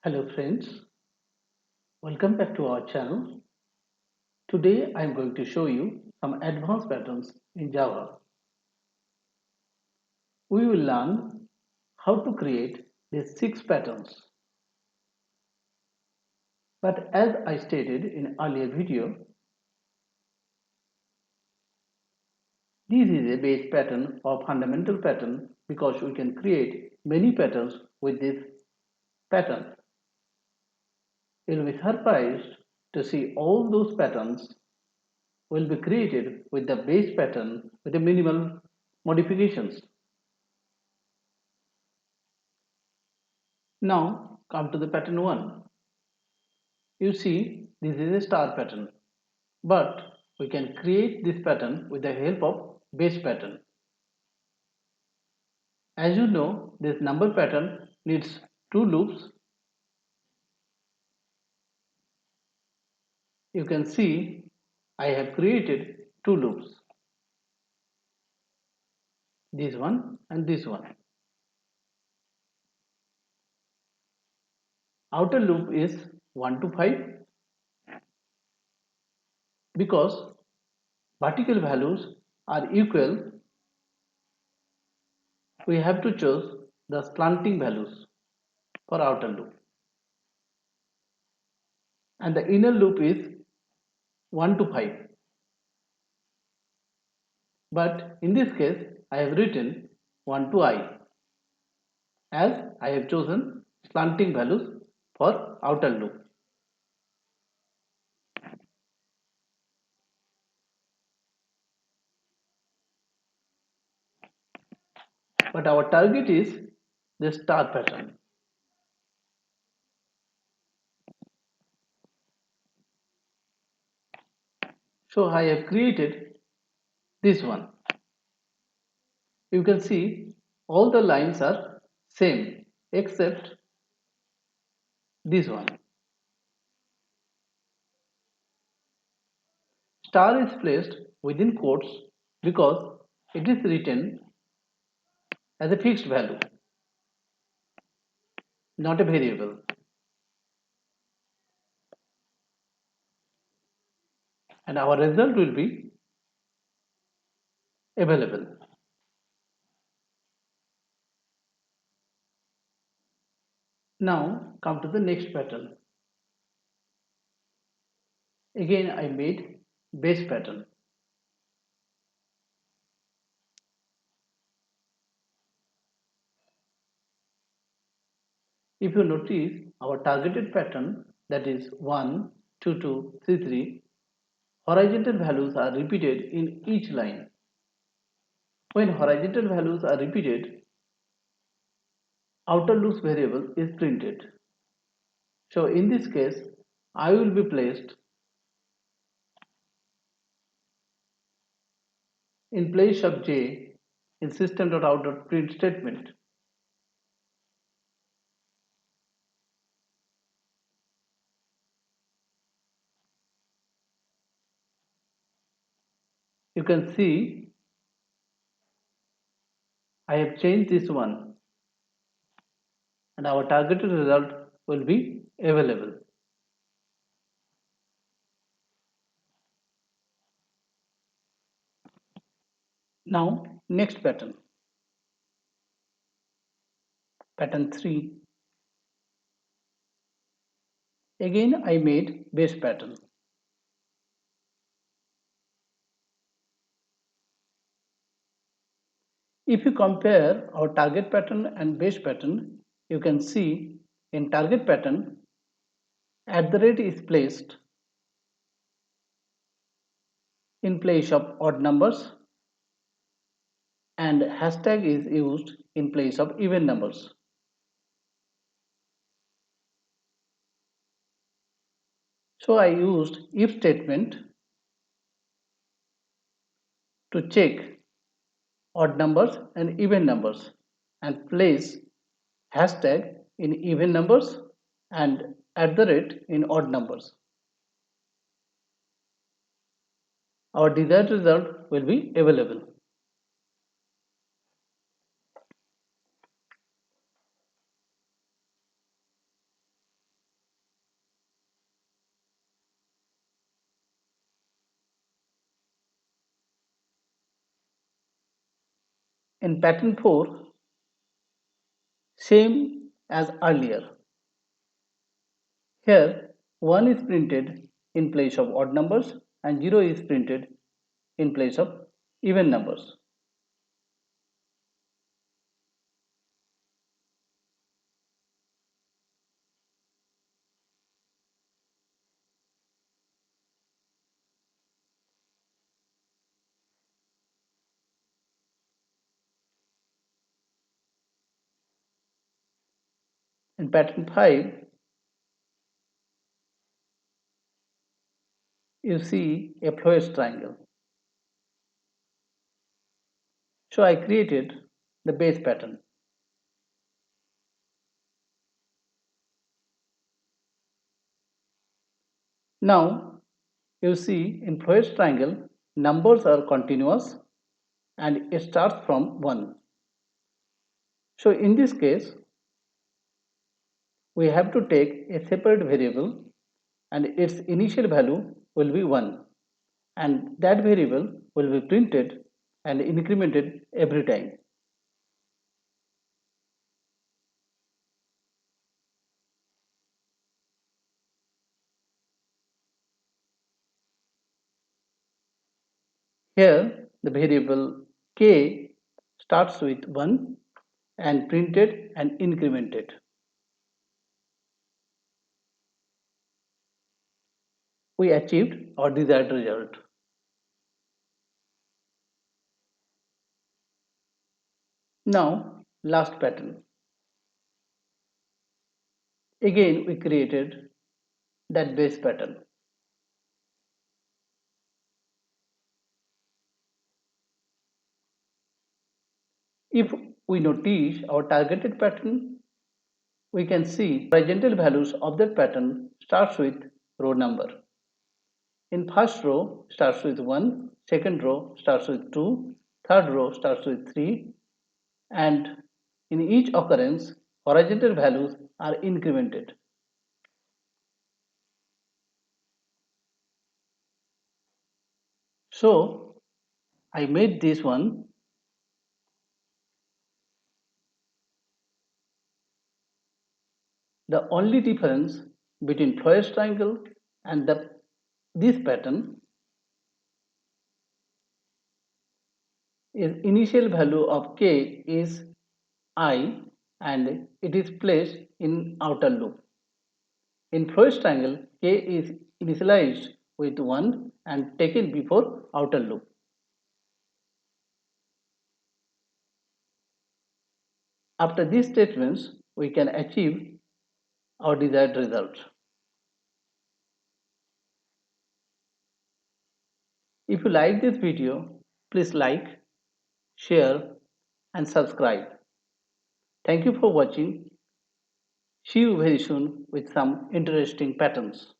Hello friends, welcome back to our channel. Today I am going to show you some advanced patterns in Java. We will learn how to create these 6 patterns. But as I stated in earlier video, this is a base pattern or fundamental pattern because we can create many patterns with this pattern. You will be surprised to see all those patterns will be created with the base pattern with the minimal modifications. Now come to the pattern 1. You see this is a star pattern, but we can create this pattern with the help of base pattern. As you know, this number pattern needs 2 loops. You can see I have created 2 loops, this one and this one. Outer loop is 1 to 5 because vertical values are equal. We have to choose the slanting values for outer loop, and the inner loop is 1 to 5. But in this case, I have written 1 to I as I have chosen slanting values for outer loop. But our target is the star pattern. So I have created this one. You can see all the lines are same except this one. Star is placed within quotes because it is written as a fixed value, not a variable. And our result will be available. Now come to the next pattern. Again I made base pattern. If you notice our targeted pattern, that is 1, 2, 2, 3, 3, horizontal values are repeated in each line. When horizontal values are repeated, outer loops variable is printed. So in this case, I will be placed in place of j in system.out.print statement. You can see I have changed this one and our targeted result will be available. Now next pattern, pattern 3. Again I made base pattern. If you compare our target pattern and base pattern, you can see in target pattern, @ is placed in place of odd numbers and hashtag is used in place of even numbers. So I used if statement to check odd numbers and even numbers and place hashtag in even numbers and @ in odd numbers. Our desired result will be available. In pattern 4, same as earlier. Here 1 is printed in place of odd numbers and 0 is printed in place of even numbers. In pattern 5, you see a Floyd triangle. So I created the base pattern. Now you see in Floyd's triangle numbers are continuous and it starts from 1. So in this case we have to take a separate variable and its initial value will be 1 and that variable will be printed and incremented every time. Here the variable k starts with 1 and printed and incremented. We achieved our desired result. Now last pattern. Again we created that base pattern. If we notice our targeted pattern, we can see horizontal values of that pattern starts with row number. In first row starts with 1, second row starts with 2, third row starts with 3, and in each occurrence horizontal values are incremented. So I made this one. The only difference between Floyd's triangle and this pattern is initial value of k is I and it is placed in outer loop. In Floyd's triangle, k is initialized with 1 and taken before outer loop. After these statements, we can achieve our desired result. If you like this video, please like, share and subscribe. Thank you for watching. See you very soon with some interesting patterns.